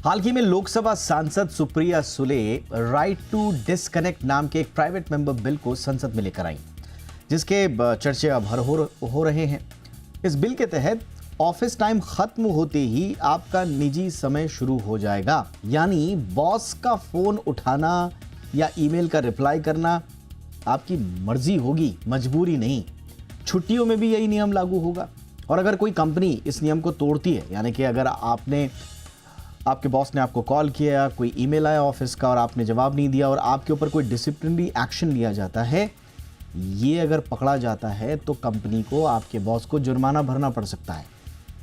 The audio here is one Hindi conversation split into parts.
हाल ही में लोकसभा सांसद Supriya Sule right to disconnect नाम के एक प्राइवेट मेंबर बिल को संसद में लेकर आई, जिसके चर्चे अब हर हो रहे हैं। इस बिल के तहत ऑफिस टाइम खत्म होते ही आपका निजी समय शुरू हो जाएगा, यानी बॉस का फोन उठाना या ईमेल का रिप्लाई करना आपकी मर्जी होगी, मजबूरी नहीं। छुट्टियों में भी यही नियम लागू होगा। और अगर कोई कंपनी इस नियम को तोड़ती है, यानी कि अगर आपके बॉस ने आपको कॉल किया, कोई ईमेल आया ऑफिस का और आपने जवाब नहीं दिया और आपके ऊपर कोई डिसिप्लिनरी एक्शन लिया जाता है, ये अगर पकड़ा जाता है तो कंपनी को आपके बॉस को जुर्माना भरना पड़ सकता है।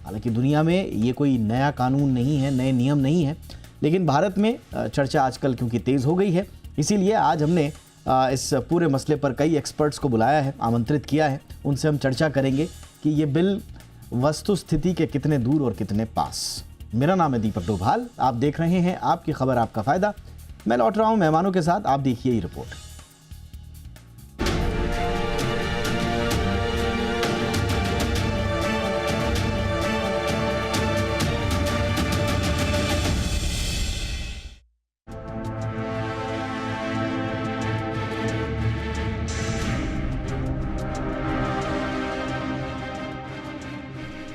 हालांकि दुनिया में ये कोई नया कानून नहीं है, नए नियम नहीं है, लेकिन भारत में चर्चा आजकल क्योंकि तेज़ हो गई है, इसीलिए आज हमने इस पूरे मसले पर कई एक्सपर्ट्स को बुलाया है, आमंत्रित किया है। उनसे हम चर्चा करेंगे कि ये बिल वस्तु स्थिति के कितने दूर और कितने पास। मेरा नाम है दीपक डोभाल, आप देख रहे हैं आपकी खबर आपका फायदा। मैं लौट रहा हूं मेहमानों के साथ, आप देखिए ये रिपोर्ट।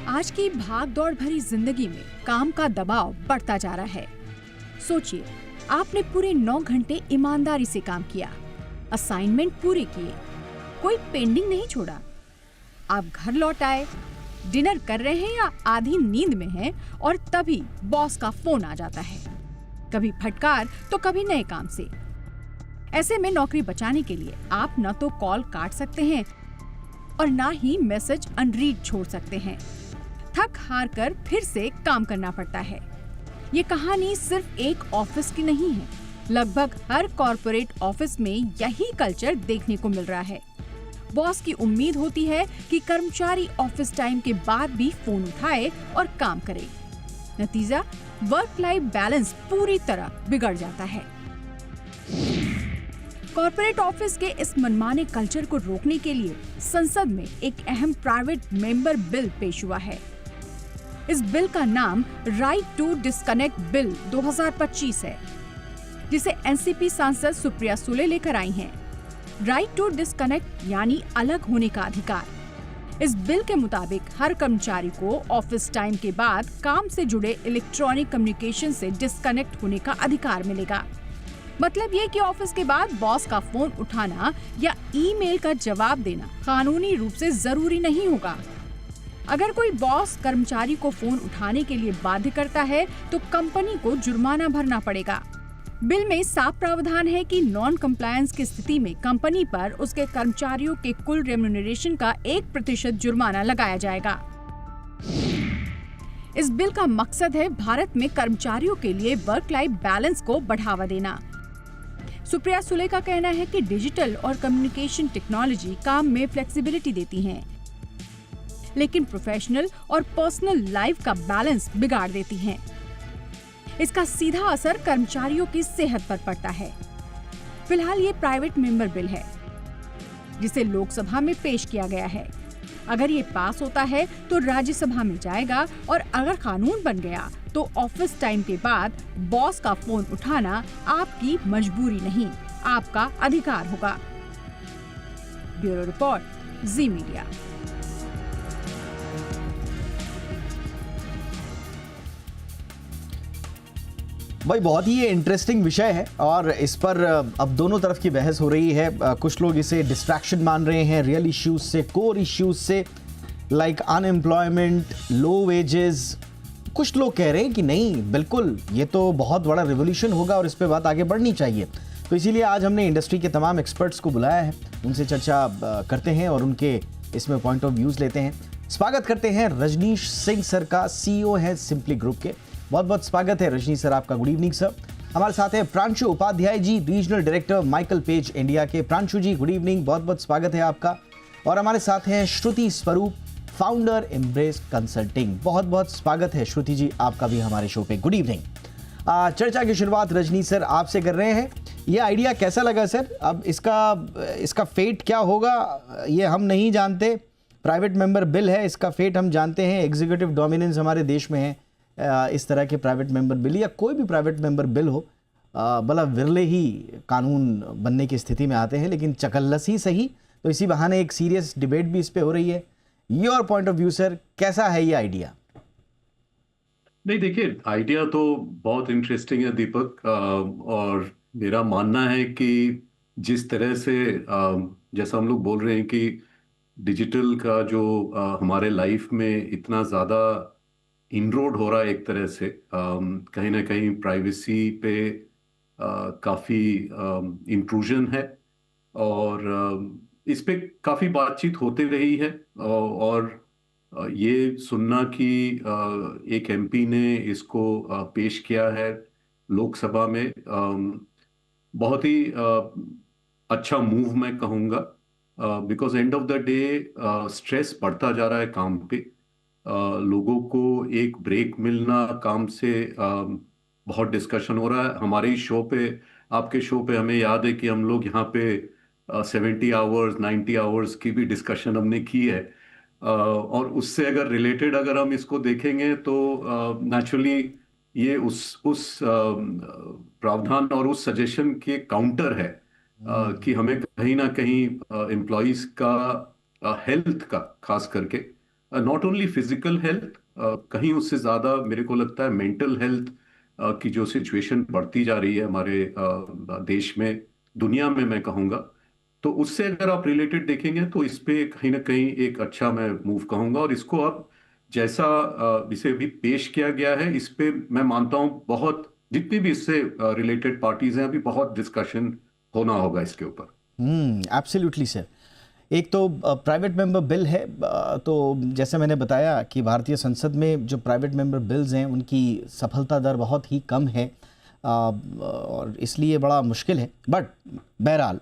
आज की भाग दौड़ भरी जिंदगी में काम का दबाव बढ़ता जा रहा है। सोचिए, आपने पूरे 9 घंटे ईमानदारी से काम किया, असाइनमेंट पूरे किए, कोई पेंडिंग नहीं छोड़ा। आप घर लौट आए, डिनर कर रहे हैं या आधी नींद में हैं और तभी बॉस का फोन आ जाता है, कभी फटकार तो कभी नए काम से। ऐसे में नौकरी बचाने के लिए आप न तो कॉल काट सकते हैं और ना ही मैसेज अनरीड छोड़ सकते हैं। थक हार कर फिर से काम करना पड़ता है। ये कहानी सिर्फ एक ऑफिस की नहीं है, लगभग हर कॉर्पोरेट ऑफिस में यही कल्चर देखने को मिल रहा है। बॉस की उम्मीद होती है कि कर्मचारी ऑफिस टाइम के बाद भी फोन उठाए और काम करे। नतीजा, वर्क लाइफ बैलेंस पूरी तरह बिगड़ जाता है। कॉर्पोरेट ऑफिस के इस मनमाने कल्चर को रोकने के लिए संसद में एक अहम प्राइवेट मेंबर बिल पेश हुआ है। इस बिल का नाम राइट टू डिस्कनेक्ट बिल 2025 है, जिसे एनसीपी सांसद सुप्रिया सुले लेकर आई हैं। राइट टू डिस्कनेक्ट यानी अलग होने का अधिकार। इस बिल के मुताबिक हर कर्मचारी को ऑफिस टाइम के बाद काम से जुड़े इलेक्ट्रॉनिक कम्युनिकेशन से डिस्कनेक्ट होने का अधिकार मिलेगा। मतलब ये कि ऑफिस के बाद बॉस का फोन उठाना या ईमेल का जवाब देना कानूनी रूप से जरूरी नहीं होगा। अगर कोई बॉस कर्मचारी को फोन उठाने के लिए बाध्य करता है तो कंपनी को जुर्माना भरना पड़ेगा। बिल में साफ प्रावधान है कि नॉन कंप्लायंस की स्थिति में कंपनी पर उसके कर्मचारियों के कुल रेम्यूनरेशन का 1% जुर्माना लगाया जाएगा। इस बिल का मकसद है भारत में कर्मचारियों के लिए वर्क लाइफ बैलेंस को बढ़ावा देना। सुप्रिया सुले का कहना है कि डिजिटल और कम्युनिकेशन टेक्नोलॉजी काम में फ्लेक्सिबिलिटी देती हैं, लेकिन प्रोफेशनल और पर्सनल लाइफ का बैलेंस बिगाड़ देती हैं। इसका सीधा असर कर्मचारियों की सेहत पर पड़ता है। फिलहाल ये प्राइवेट मेंबर बिल है, जिसे लोकसभा में पेश किया गया है। अगर ये पास होता है तो राज्यसभा में जाएगा और अगर कानून बन गया तो ऑफिस टाइम के बाद बॉस का फोन उठाना आपकी मजबूरी नहीं, आपका अधिकार होगा। ब्यूरो रिपोर्ट, जी मीडिया। भाई बहुत ही ये इंटरेस्टिंग विषय है और इस पर अब दोनों तरफ की बहस हो रही है। कुछ लोग इसे डिस्ट्रैक्शन मान रहे हैं रियल इश्यूज से, कोर इश्यूज से, लाइक अनएम्प्लॉयमेंट, लो वेजेस। कुछ लोग कह रहे हैं कि नहीं, बिल्कुल ये तो बहुत बड़ा रिवोल्यूशन होगा और इस पे बात आगे बढ़नी चाहिए। तो इसीलिए आज हमने इंडस्ट्री के तमाम एक्सपर्ट्स को बुलाया है, उनसे चर्चा करते हैं और उनके इसमें पॉइंट ऑफ व्यूज लेते हैं। स्वागत करते हैं रजनीश सिंह सर का, सीईओ है सिंपली ग्रुप के। बहुत बहुत स्वागत है रजनीश सर आपका। Good evening sir. हमारे साथ है Pranshu Upadhyay ji, regional director Michael Page India के। प्रांशु जी गुड इवनिंग, बहुत बहुत स्वागत है आपका। और हमारे साथ हैं श्रुति स्वरूप, फाउंडर एम्ब्रेस कंसल्टिंग। बहुत बहुत स्वागत है श्रुति जी आपका भी हमारे शो पे। Good evening. चर्चा की शुरुआत रजनीश सर आपसे कर रहे हैं। ये आइडिया कैसा लगा सर? अब इसका फेट क्या होगा ये हम नहीं जानते। प्राइवेट मेंबर बिल है, इसका फेट हम जानते हैं। एग्जीक्यूटिव डोमिनेंस हमारे देश में है, इस तरह के प्राइवेट मेंबर बिल या कोई भी प्राइवेट मेंबर बिल हो, बड़ा विरले ही कानून बनने की स्थिति में आते हैं, लेकिन चकल्लस ही सही। तो इसी बहाने एक सीरियस डिबेट भी इस पे हो रही है। Your point of view sir, कैसा है ये आइडिया? नहीं, देखिए, आइडिया तो बहुत इंटरेस्टिंग है दीपक। और मेरा मानना है कि जिस तरह से जैसा हम लोग बोल रहे हैं कि डिजिटल का जो हमारे लाइफ में इतना ज़्यादा इनरोड हो रहा है, एक तरह से कहीं ना कहीं प्राइवेसी पे काफ़ी इंट्रूजन है। और इस पे काफ़ी बातचीत होते रही है। और ये सुनना कि एक एमपी ने इसको पेश किया है लोकसभा में, बहुत ही अच्छा मूव मैं कहूँगा। Because end of the day stress बढ़ता जा रहा है काम पे। लोगों को एक ब्रेक मिलना काम से, बहुत डिस्कशन हो रहा है हमारे ही शो पे। आपके शो पे हमें याद है कि हम लोग यहाँ पे 70 आवर्स 90 आवर्स की भी डिस्कशन हमने की है। और उससे अगर रिलेटेड अगर हम इसको देखेंगे तो नेचुरली ये उस प्रावधान और उस सजेशन के काउंटर है कि हमें कहीं ना कहीं एम्प्लॉयज का हेल्थ का, खास करके नॉट ओनली फिजिकल हेल्थ, कहीं उससे ज्यादा मेरे को लगता है मेंटल हेल्थ की जो सिचुएशन बढ़ती जा रही है हमारे देश में, दुनिया में मैं कहूँगा। तो उससे अगर आप रिलेटेड देखेंगे तो इस पे कहीं ना कहीं एक अच्छा मैं मूव कहूँगा। और इसको अब जैसा इसे भी पेश किया गया है, इस पे मैं मानता हूँ बहुत, जितनी भी इससे रिलेटेड पार्टीज हैं, अभी बहुत डिस्कशन होना होगा इसके ऊपर। Absolutely sir. एक तो प्राइवेट मेंबर बिल है, तो जैसे मैंने बताया कि भारतीय संसद में जो प्राइवेट मेंबर बिल्स हैं उनकी सफलता दर बहुत ही कम है, और इसलिए बड़ा मुश्किल है। बट बहरहाल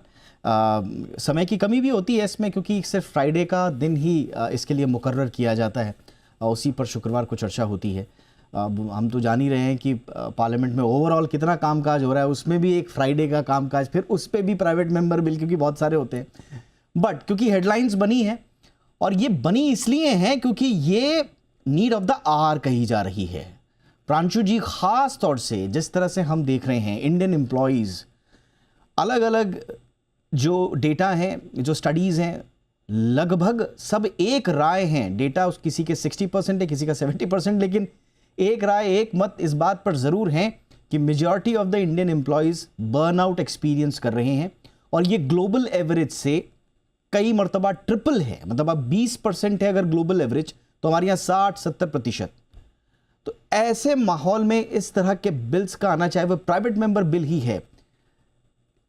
समय की कमी भी होती है इसमें, क्योंकि सिर्फ फ्राइडे का दिन ही इसके लिए मुकर्रर किया जाता है, उसी पर शुक्रवार को चर्चा होती है। हम तो जान ही रहे हैं कि पार्लियामेंट में ओवरऑल कितना कामकाज हो रहा है, उसमें भी एक फ्राइडे का कामकाज, फिर उस पर भी प्राइवेट मेंबर बिल, क्योंकि बहुत सारे होते हैं। बट क्योंकि हेडलाइंस बनी है, और ये बनी इसलिए है क्योंकि ये नीड ऑफ द आवर कही जा रही है। प्रांशु जी, खास तौर से जिस तरह से हम देख रहे हैं इंडियन एम्प्लॉयज़, अलग अलग जो डेटा हैं, जो स्टडीज़ हैं, लगभग सब एक राय हैं। डेटा उस किसी के 60% है, किसी का 70%, लेकिन एक राय, एक मत इस बात पर ज़रूर है कि majority of the Indian employees burnout experience कर रहे हैं। और ये ग्लोबल एवरेज से कई मरतबा ट्रिपल है। मतलब अब 20% है अगर ग्लोबल एवरेज, तो हमारे यहाँ 60-70%। तो ऐसे माहौल में इस तरह के बिल्स का आना, चाहे वो प्राइवेट मेंबर बिल ही है,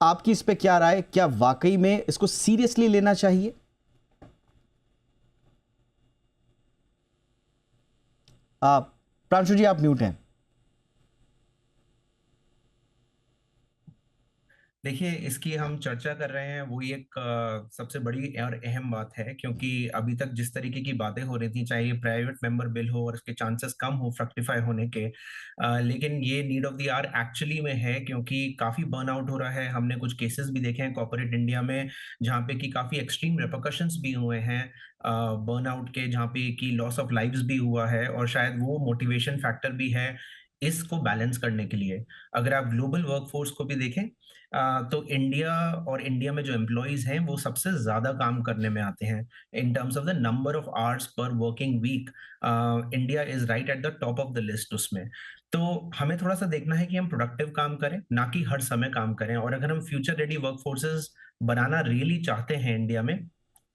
आपकी इस पे क्या राय? क्या वाकई में इसको सीरियसली लेना चाहिए? प्रांशु जी, आप म्यूट हैं। देखिए, इसकी हम चर्चा कर रहे हैं, वो एक सबसे बड़ी और अहम बात है, क्योंकि अभी तक जिस तरीके की बातें हो रही थी, चाहे ये प्राइवेट मेंबर बिल हो और इसके चांसेस कम हो फ्रक्टिफाई होने के, लेकिन ये need of the hour actually में है, क्योंकि काफी बर्नआउट हो रहा है। हमने कुछ केसेस भी देखे हैं कॉर्पोरेट इंडिया में, जहाँ पे कि काफी एक्सट्रीम रिपरकशंस भी हुए हैं बर्नआउट के, जहाँ पे कि लॉस ऑफ लाइव्स भी हुआ है, और शायद वो मोटिवेशन फैक्टर भी है इसको बैलेंस करने के लिए। अगर आप ग्लोबल वर्कफोर्स को भी देखें तो इंडिया में जो एम्प्लॉयज हैं वो सबसे ज्यादा काम करने में आते हैं in terms of the number of hours per working week. India is right at the top of the list उसमें। तो हमें थोड़ा सा देखना है कि हम प्रोडक्टिव काम करें, ना कि हर समय काम करें। और अगर हम फ्यूचर रेडी वर्कफोर्सेस बनाना रियली चाहते हैं इंडिया में,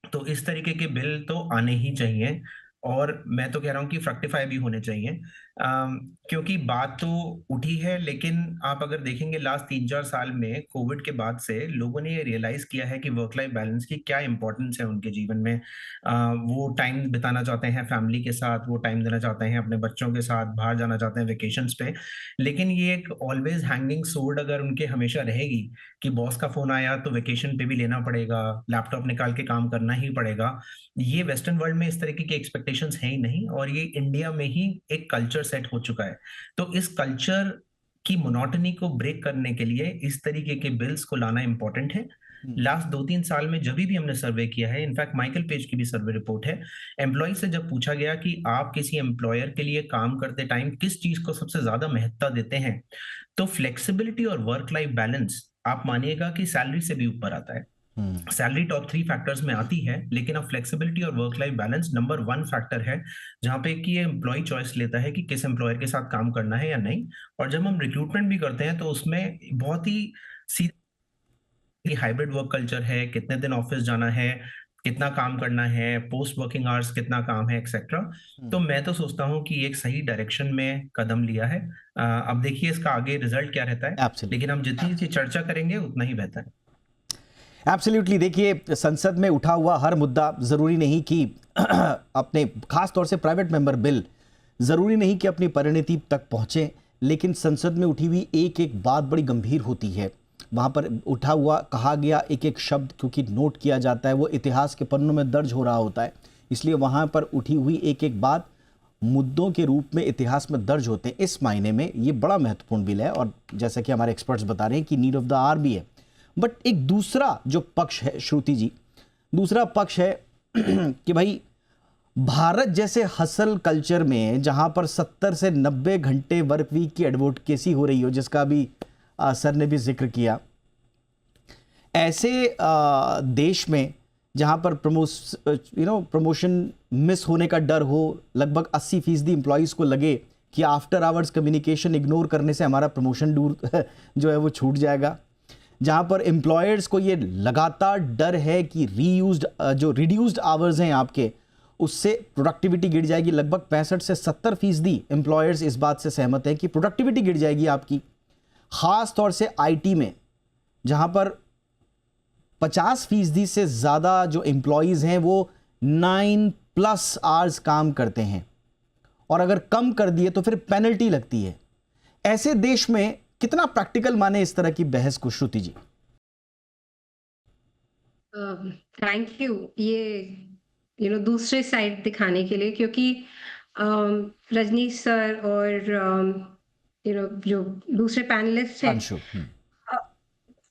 तो इस तरीके के बिल तो आने ही चाहिए, और मैं तो कह रहा हूँ कि फ्रक्टिफाई भी होने चाहिए। क्योंकि बात तो उठी है, लेकिन आप अगर देखेंगे लास्ट 3-4 साल में कोविड के बाद से लोगों ने ये रियलाइज किया है कि वर्क लाइफ बैलेंस की क्या इंपॉर्टेंस है उनके जीवन में। वो टाइम बिताना चाहते हैं फैमिली के साथ, वो टाइम देना चाहते हैं अपने बच्चों के साथ, बाहर जाना चाहते हैं वेकेशंस पे। लेकिन ये एक ऑलवेज हैंगिंग सोर्ड अगर उनके हमेशा रहेगी कि बॉस का फोन आया तो वेकेशन पे भी लेना पड़ेगा, लैपटॉप निकाल के काम करना ही पड़ेगा, ये वेस्टर्न वर्ल्ड में इस तरीके की एक्सपेक्टेशंस है ही नहीं, और ये इंडिया में ही एक कल्चर सेट हो चुका है। तो इस कल्चर कि मोनोटनी को ब्रेक करने के लिए इस तरीके के बिल्स को लाना इंपॉर्टेंट है। लास्ट 2-3 साल में जब भी हमने सर्वे किया है, इनफैक्ट माइकल पेज की भी सर्वे रिपोर्ट है, एम्प्लॉय से जब पूछा गया कि आप किसी एम्प्लॉयर के लिए काम करते टाइम किस चीज को सबसे ज्यादा महत्ता देते हैं, तो फ्लेक्सिबिलिटी और वर्क लाइफ बैलेंस आप मानिएगा कि सैलरी से भी ऊपर आता है। सैलरी टॉप 3 फैक्टर्स में आती है, लेकिन अब फ्लेक्सिबिलिटी और work life balance number 1 factor है, जहां पे कि ये एम्प्लॉय चॉइस लेता है कि किस एम्प्लॉयर के साथ काम करना है या नहीं। और जब हम रिक्रूटमेंट भी करते हैं तो उसमें बहुत ही सीधी हाइब्रिड वर्क कल्चर है, कितने दिन ऑफिस जाना है, कितना काम करना है, पोस्ट वर्किंग आवर्स कितना काम है, एक्सेट्रा। तो मैं तो सोचता हूँ कि एक सही डायरेक्शन में कदम लिया है। अब देखिए इसका आगे रिजल्ट क्या रहता है, Absolutely. लेकिन हम जितनी सी चर्चा करेंगे उतना ही बेहतर है। एब्सोल्युटली। देखिए, संसद में उठा हुआ हर मुद्दा ज़रूरी नहीं कि अपने खास तौर से प्राइवेट मेंबर बिल ज़रूरी नहीं कि अपनी परिणति तक पहुँचे, लेकिन संसद में उठी हुई एक एक बात बड़ी गंभीर होती है। वहाँ पर उठा हुआ कहा गया एक एक शब्द क्योंकि नोट किया जाता है, वो इतिहास के पन्नों में दर्ज हो रहा होता है, इसलिए वहाँ पर उठी हुई एक एक बात मुद्दों के रूप में इतिहास में दर्ज होते हैं। इस मायने में ये बड़ा महत्वपूर्ण बिल है और जैसा कि हमारे एक्सपर्ट्स बता रहे हैं कि नीड ऑफ द आवर भी है। बट एक दूसरा जो पक्ष है श्रुति जी, दूसरा पक्ष है कि भाई भारत जैसे हसल कल्चर में जहां पर 70 से 90 घंटे वर्क वीक की एडवोकेसी हो रही हो, जिसका भी सर ने भी जिक्र किया, ऐसे देश में जहां पर प्रमोशन मिस होने का डर हो, लगभग 80% एम्प्लॉइज़ को लगे कि आफ्टर आवर्स कम्युनिकेशन इग्नोर करने से हमारा प्रमोशन दूर जो है वो छूट जाएगा, जहां पर एम्प्लॉयर्स को ये लगातार डर है कि जो रिड्यूस्ड आवर्स हैं आपके, उससे प्रोडक्टिविटी गिर जाएगी। लगभग 65 से 70% एम्प्लॉयर्स इस बात से सहमत हैं कि प्रोडक्टिविटी गिर जाएगी आपकी, ख़ास तौर से आईटी में, जहां पर 50% से ज़्यादा जो एम्प्लॉयज़ हैं वो 9+ आवर्स काम करते हैं और अगर कम कर दिए तो फिर पेनल्टी लगती है। ऐसे देश में कितना प्रैक्टिकल माने इस तरह की बहस को श्रुति जी? थैंक यू ये दूसरे साइड दिखाने के लिए, क्योंकि रजनीश सर और जो दूसरे पैनलिस्ट हैं, Anshu,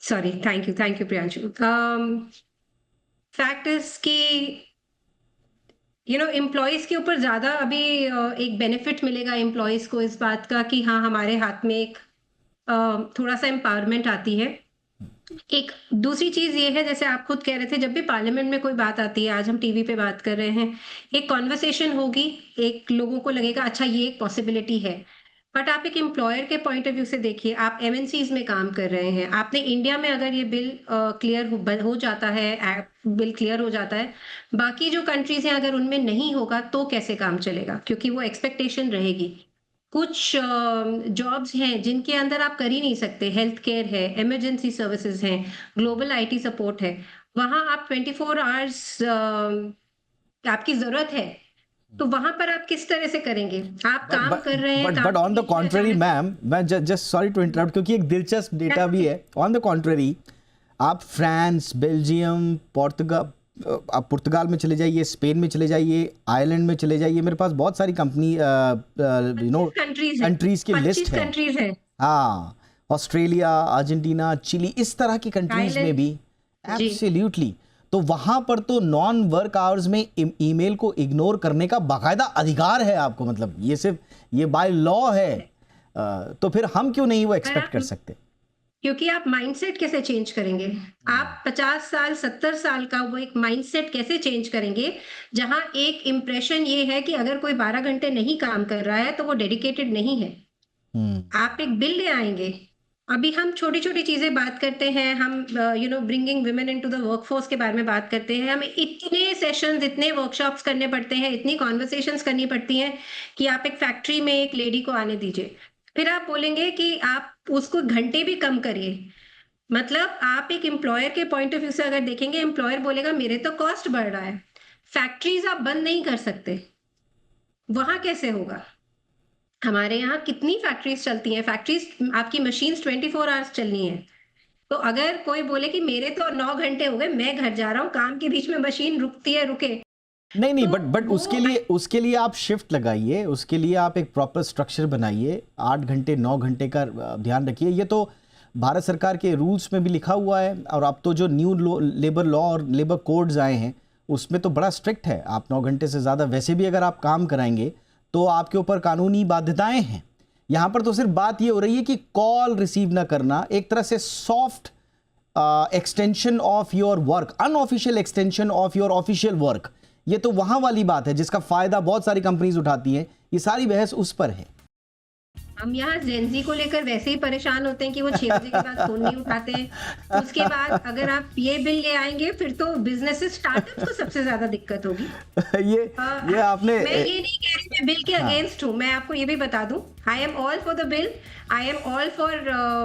sorry, thank you Priyanshu. Fact is कि एम्प्लॉयज के ऊपर ज्यादा अभी एक बेनिफिट मिलेगा एम्प्लॉयज को इस बात का कि हाँ, हमारे हाथ में एक थोड़ा सा एम्पावरमेंट आती है। एक दूसरी चीज ये है, जैसे आप खुद कह रहे थे, जब भी पार्लियामेंट में कोई बात आती है, आज हम टीवी पे बात कर रहे हैं, एक कॉन्वर्सेशन होगी, एक लोगों को लगेगा अच्छा ये एक पॉसिबिलिटी है। बट आप एक एम्प्लॉयर के पॉइंट ऑफ व्यू से देखिए, आप एमएनसीज में काम कर रहे हैं, आपने इंडिया में अगर ये बिल क्लियर हो जाता है, बिल क्लियर हो जाता है, बाकी जो कंट्रीज हैं अगर उनमें नहीं होगा तो कैसे काम चलेगा, क्योंकि वो एक्सपेक्टेशन रहेगी। कुछ जॉब्स हैं जिनके अंदर आप कर ही नहीं सकते, हेल्थ केयर है, इमरजेंसी सर्विसेज हैं, ग्लोबल आईटी सपोर्ट है, वहां आप 24 आवर्स आपकी जरूरत है, तो वहां पर आप किस तरह से करेंगे? आप काम कर रहे हैं, but on the contrary ma'am, मैं जस्ट सॉरी टू इंटरप्ट, क्योंकि एक दिलचस्प डेटा भी है। ऑन द कॉन्ट्ररी, आप फ्रांस, बेल्जियम, आप पुर्तगाल में चले जाइए, स्पेन में चले जाइए, आयरलैंड में चले जाइए, मेरे पास बहुत सारी कंपनी कंट्रीज की लिस्ट है। हाँ, ऑस्ट्रेलिया, अर्जेंटीना, चिली, इस तरह की कंट्रीज में भी एब्सोल्युटली। तो वहां पर तो नॉन वर्क आवर्स में ईमेल को इग्नोर करने का बाकायदा अधिकार है आपको, मतलब ये बाय लॉ है। तो फिर हम क्यों नहीं वो एक्सपेक्ट कर सकते? क्योंकि आप माइंडसेट कैसे चेंज करेंगे? आप 50 साल 70 साल का वो एक माइंडसेट कैसे चेंज करेंगे, जहां एक इंप्रेशन ये है कि अगर कोई 12 घंटे नहीं काम कर रहा है तो वो डेडिकेटेड नहीं है। आप एक बिल ले आएंगे। अभी हम छोटी छोटी चीजें बात करते हैं, हम bringing women into the workforce के बारे में बात करते हैं, हमें इतने सेशंस, इतने वर्कशॉप्स करने पड़ते हैं, इतनी कॉन्वर्सेशंस करनी पड़ती हैं कि आप एक फैक्ट्री में एक लेडी को आने दीजिए, फिर आप बोलेंगे कि आप उसको घंटे भी कम करिए। मतलब आप एक एम्प्लॉयर के पॉइंट ऑफ व्यू से अगर देखेंगे, एम्प्लॉयर बोलेगा मेरे तो कॉस्ट बढ़ रहा है। फैक्ट्रीज आप बंद नहीं कर सकते, वहां कैसे होगा? हमारे यहाँ कितनी फैक्ट्रीज चलती हैं, फैक्ट्रीज आपकी मशीन्स 24 आवर्स चलनी है। तो अगर कोई बोले कि मेरे तो 9 घंटे हो गए, मैं घर जा रहा हूँ, काम के बीच में मशीन रुकती है, रुके, नहीं नहीं, तो बट वो उसके लिए आप शिफ्ट लगाइए, उसके लिए आप एक प्रॉपर स्ट्रक्चर बनाइए, 8 घंटे 9 घंटे का ध्यान रखिए। ये तो भारत सरकार के रूल्स में भी लिखा हुआ है, और अब तो जो न्यू लेबर लॉ और लेबर कोड्स आए हैं उसमें तो बड़ा स्ट्रिक्ट है। आप 9 घंटे से ज़्यादा वैसे भी अगर आप काम कराएंगे तो आपके ऊपर कानूनी बाध्यताएं हैं। यहाँ पर तो सिर्फ बात ये हो रही है कि कॉल रिसीव ना करना, एक तरह से soft extension of your work, unofficial extension of your official work. ये तो वहां वाली बात है जिसका फायदा बहुत सारी कंपनीज उठाती हैं। ये सारी बहस उस पर है। हम यहाँ जेनजी को लेकर वैसे ही परेशान होते हैं कि वो 6 बजे के बाद फोन नहीं उठाते हैं। उसके बाद अगर आप ये बिल ले आएंगे फिर तो बिजनेसेस स्टार्टअप को सबसे ज्यादा दिक्कत होगी। ये आपने मैं ये नहीं कह रही मैं बिल के अगेंस्ट हूँ, मैं आपको ये भी बता दूं, I am all for the bill, I am all for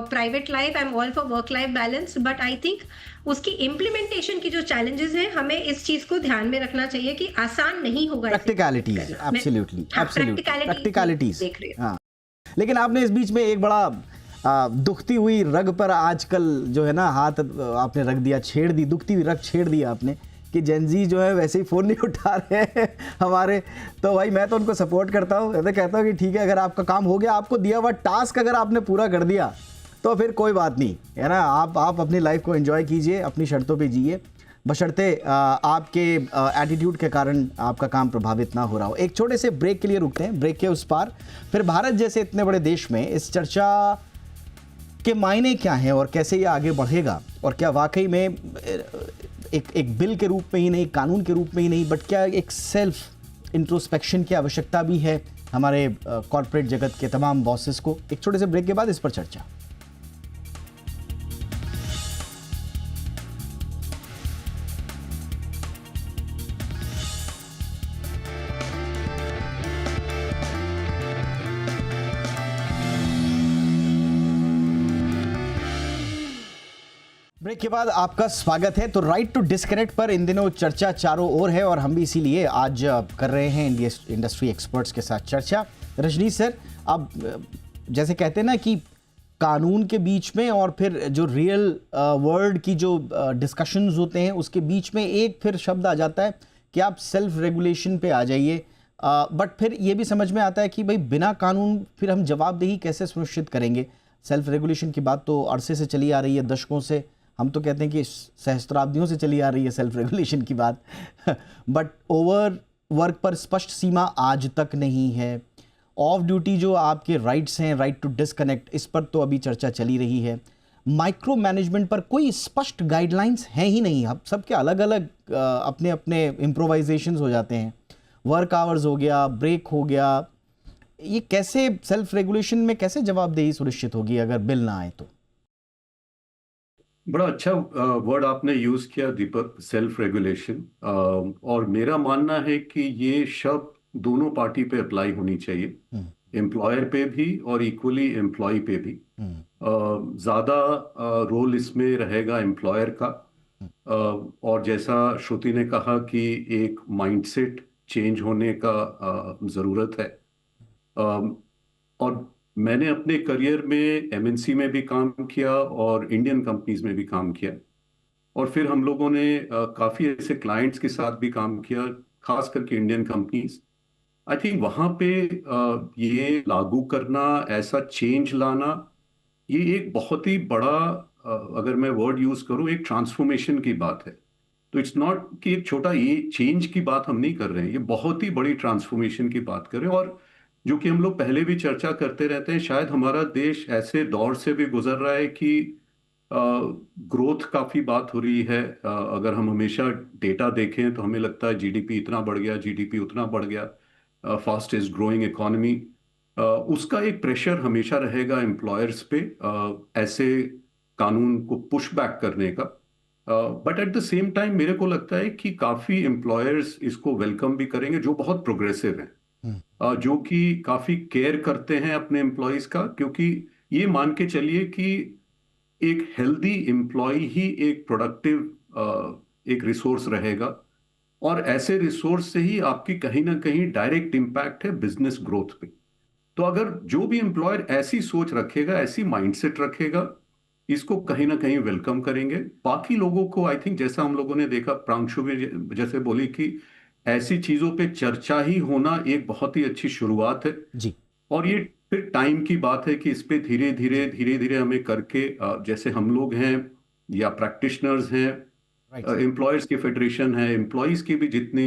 private life, I am all for work life balance, but I think उसकी इम्प्लीमेंटेशन की जो चैलेंजेस हैं हमें इस चीज को ध्यान में रखना चाहिए कि आसान नहीं होगा। प्रैक्टिकलिटीज, एब्सोल्युटली प्रैक्टिकलिटीज देख रही हूँ। हाँ, लेकिन आपने इस बीच में एक बड़ा दुखती हुई रग पर आजकल जो है ना हाथ आपने रख दिया, छेड़ दी, दुखती हुई रग छेड़ दिया आपने कि जेनजी जो है वैसे ही फ़ोन नहीं उठा रहे हैं हमारे। तो भाई मैं तो उनको सपोर्ट करता हूँ, मैं कहता हूँ कि ठीक है, अगर आपका काम हो गया, आपको दिया हुआ टास्क अगर आपने पूरा कर दिया तो फिर कोई बात नहीं है ना, आप अपनी लाइफ को एंजॉय कीजिए, अपनी शर्तों पे जिए, बशर्ते आपके एटीट्यूड के कारण आपका काम प्रभावित ना हो रहा हो। एक छोटे से ब्रेक के लिए रुकते हैं, ब्रेक के उस पार फिर भारत जैसे इतने बड़े देश में इस चर्चा के मायने क्या हैं और कैसे ये आगे बढ़ेगा, और क्या वाकई में एक बिल के रूप में ही नहीं, कानून के रूप में ही नहीं, बट क्या एक सेल्फ इंट्रोस्पेक्शन की आवश्यकता भी है हमारे कॉर्पोरेट जगत के तमाम बॉसेस को। एक छोटे से ब्रेक के बाद इस पर चर्चा। ब्रेक के बाद आपका स्वागत है। तो राइट टू डिस्कनेक्ट पर इन दिनों चर्चा चारों ओर है, और हम भी इसीलिए आज कर रहे हैं इंडस्ट्री एक्सपर्ट्स के साथ चर्चा। रजनीश सर, अब जैसे कहते हैं ना कि कानून के बीच में और फिर जो रियल वर्ल्ड की जो डिस्कशंस होते हैं उसके बीच में एक फिर शब्द आ जाता है कि आप सेल्फ रेगुलेशन पे आ जाइए, बट फिर ये भी समझ में आता है कि भाई बिना कानून फिर हम जवाबदेही कैसे सुनिश्चित करेंगे। सेल्फ रेगुलेशन की बात तो अरसे से चली आ रही है, दशकों से, हम तो कहते हैं कि सहस्त्राब्दियों से चली आ रही है सेल्फ रेगुलेशन की बात बट ओवर वर्क पर स्पष्ट सीमा आज तक नहीं है। ऑफ ड्यूटी जो आपके राइट्स हैं, राइट टू डिस्कनेक्ट, इस पर तो अभी चर्चा चली रही है। माइक्रो मैनेजमेंट पर कोई स्पष्ट गाइडलाइंस हैं ही नहीं, अब सबके अलग अलग अपने अपने इम्प्रोवाइजेशंस हो जाते हैं। वर्क आवर्स हो गया, ब्रेक हो गया, ये कैसे सेल्फ रेगुलेशन में कैसे जवाबदेही सुनिश्चित होगी अगर बिल ना आए तो? बड़ा अच्छा वर्ड आपने यूज किया दीपक, सेल्फ रेगुलेशन। और मेरा मानना है कि ये शब्द दोनों पार्टी पे अप्लाई होनी चाहिए, एम्प्लॉयर पे भी और इक्वली एम्प्लॉय पे भी। ज्यादा रोल इसमें रहेगा एम्प्लॉयर का, और जैसा श्रुति ने कहा कि एक माइंडसेट चेंज होने का जरूरत है। और मैंने अपने करियर में एमएनसी में भी काम किया और इंडियन कंपनीज में भी काम किया, और फिर हम लोगों ने काफ़ी ऐसे क्लाइंट्स के साथ भी काम किया, खास करके इंडियन कंपनीज। आई थिंक वहाँ पे ये लागू करना, ऐसा चेंज लाना, ये एक बहुत ही बड़ा, अगर मैं वर्ड यूज करूँ, एक ट्रांसफॉर्मेशन की बात है। तो इट्स नॉट कि एक छोटा ये चेंज की बात हम नहीं कर रहे हैं, ये बहुत ही बड़ी ट्रांसफॉर्मेशन की बात कर रहे हैं। और जो कि हम लोग पहले भी चर्चा करते रहते हैं, शायद हमारा देश ऐसे दौर से भी गुजर रहा है कि ग्रोथ काफ़ी बात हो रही है। अगर हम हमेशा डेटा देखें तो हमें लगता है जीडीपी इतना बढ़ गया, जीडीपी उतना बढ़ गया, फास्टेस्ट ग्रोइंग इकोनॉमी। उसका एक प्रेशर हमेशा रहेगा एम्प्लॉयर्स पे ऐसे कानून को पुश बैक करने का। But at the same time मेरे को लगता है कि काफ़ी एम्प्लॉयर्स इसको वेलकम भी करेंगे, जो बहुत प्रोग्रेसिव हैं, जो कि काफी केयर करते हैं अपने एम्प्लॉयज का, क्योंकि ये मान के चलिए कि एक हेल्दी एम्प्लॉय ही एक प्रोडक्टिव एक रिसोर्स रहेगा, और ऐसे रिसोर्स से ही आपकी कहीं ना कहीं डायरेक्ट इंपैक्ट है बिजनेस ग्रोथ पे। तो अगर जो भी एम्प्लॉयर ऐसी सोच रखेगा, ऐसी माइंडसेट रखेगा, इसको कहीं ना कहीं वेलकम करेंगे। बाकी लोगों को आई थिंक, जैसा हम लोगों ने देखा, प्रांशु भी जैसे बोली कि ऐसी चीजों पे चर्चा ही होना एक बहुत ही अच्छी शुरुआत है। जी। और ये फिर टाइम की बात है कि इस पे धीरे धीरे हमें करके जैसे हम लोग हैं या प्रैक्टिशनर्स हैं, राइट। एम्प्लॉयर्स की फेडरेशन है, एम्प्लॉयज की भी जितनी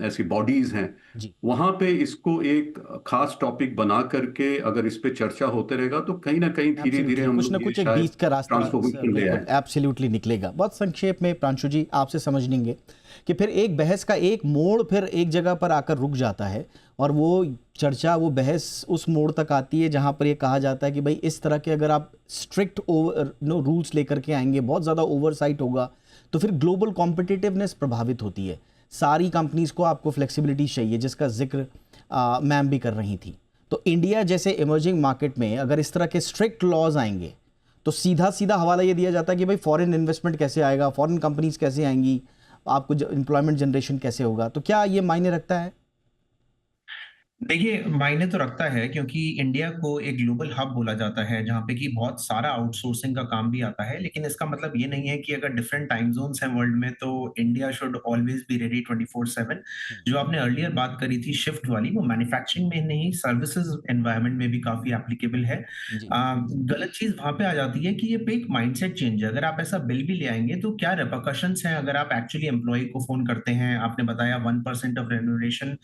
ऐसी बॉडीज हैं, जी। वहां पे इसको एक खास टॉपिक बना करके अगर इस पे चर्चा होते रहेगा तो कहीं ना कहीं धीरे धीरे एब्सोल्युटली हम कुछ ना लोग ये कुछ एक शायद बीच का रास्ता ट्रांसफॉर्मेशन ले बिल्कुल आए। एब्सोल्युटली निकलेगा। बहुत संक्षेप में प्रांशु जी आपसे समझ लेंगे कि फिर एक बहस का एक मोड़ फिर एक जगह पर आकर रुक जाता है और वो चर्चा वो बहस उस मोड़ तक आती है जहां पर ये कहा जाता है कि भाई इस तरह के अगर आप स्ट्रिक्ट रूल्स लेकर के आएंगे, बहुत ज़्यादा ओवरसाइट होगा, तो फिर ग्लोबल कॉम्पिटिटिवनेस प्रभावित होती है। सारी कंपनीज को आपको फ्लेक्सिबिलिटी चाहिए, जिसका जिक्र मैम भी कर रही थी। तो इंडिया जैसे इमर्जिंग मार्केट में अगर इस तरह के स्ट्रिक्ट लॉज आएंगे तो सीधा सीधा हवाला ये दिया जाता है कि भाई फॉरेन इन्वेस्टमेंट कैसे आएगा, फॉरेन कंपनीज कैसे आएंगी, आपको एम्प्लॉयमेंट जनरेशन कैसे होगा। तो क्या ये मायने रखता है? देखिए, मायने तो रखता है क्योंकि इंडिया को एक ग्लोबल हब बोला जाता है जहाँ पे कि बहुत सारा आउटसोर्सिंग का काम भी आता है, लेकिन इसका मतलब ये नहीं है कि अगर डिफरेंट टाइम जोन्स हैं वर्ल्ड में तो India should always be ready 24/7। जो आपने अर्लियर बात करी थी शिफ्ट वाली, वो मैन्युफैक्चरिंग में नहीं, सर्विसेज एनवायरनमेंट में भी काफी एप्लीकेबल है। जी। गलत चीज वहां पे आ जाती है कि ये पे एक माइंडसेट चेंज है। अगर आप ऐसा बिल भी ले आएंगे तो क्या रिपरकशंस हैं अगर आप एक्चुअली एम्प्लॉय को फोन करते हैं, आपने बताया 1% ऑफ रेम्यूनरेशन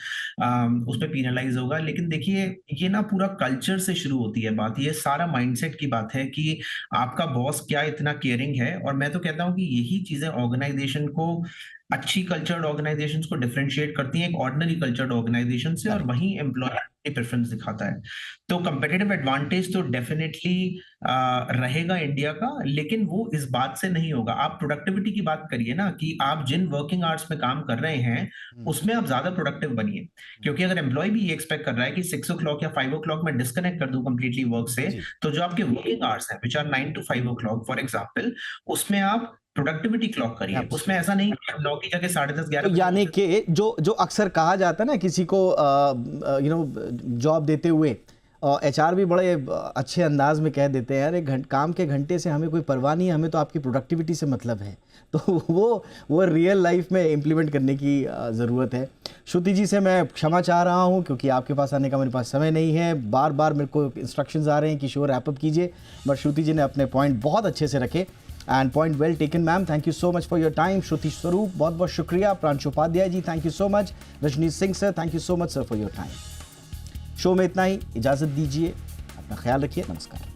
उस पर पीनलाइज होगा। लेकिन देखिए, ये ना पूरा कल्चर से शुरू होती है बात, ये सारा माइंडसेट की बात है कि आपका बॉस क्या इतना केयरिंग है। और मैं तो कहता हूँ कि यही चीजें ऑर्गेनाइजेशन को, अच्छी कल्चर्ड ऑर्गेनाइजेशंस को डिफरेंशिएट करती हैं एक ऑर्डिनरी कल्चर्ड ऑर्गेनाइजेशन से, और वहीं एम्प्लॉयर की प्रेफरेंस दिखाता है। तो कंपेटिटिव एडवांटेज तो डेफिनेटली रहेगा इंडिया का, लेकिन वो इस बात से नहीं होगा। आप प्रोडक्टिविटी की बात करिए ना, कि आप जिन वर्किंग आवर्स में काम कर रहे हैं उसमें आप ज्यादा प्रोडक्टिव बनिए। क्योंकि अगर एम्प्लॉय भी ये एक्सपेक्ट कर रहा है कि 6 o'clock या 5 o'clock में डिस्कनेक्ट कर दूं कंप्लीटली वर्क से, जी। तो जो आपके वर्किंग आवर्स हैं which are 9 to 5 o'clock for example, उसमें आप प्रोडक्टिविटी क्लॉक करिए। उसमें ऐसा नहीं कि 9 की जगह 10:30 तो 11 यानी कि जो अक्सर कहा जाता है ना किसी को जॉब देते हुए, एचआर भी बड़े अच्छे अंदाज में कह देते हैं, अरे काम के घंटे से हमें कोई परवाह नहीं है, हमें तो आपकी प्रोडक्टिविटी से मतलब है। तो वो रियल लाइफ में इम्प्लीमेंट करने की ज़रूरत है। श्रुति जी से मैं क्षमा चाह रहा हूँ क्योंकि आपके पास आने का मेरे पास समय नहीं है, बार बार मेरे को इंस्ट्रक्शंस आ रहे हैं कि शो रैप अप कीजिए, बट श्रुति जी ने अपने पॉइंट बहुत अच्छे से रखे and point well taken ma'am. Thank you so much for your time. Shruti Swaroop बहुत बहुत शुक्रिया। Pranshu Upadhyay ji thank you so much. Rajneesh Singh sir thank you so much sir for your time. Show में इतना ही, इजाज़त दीजिए, अपना ख्याल रखिए, नमस्कार।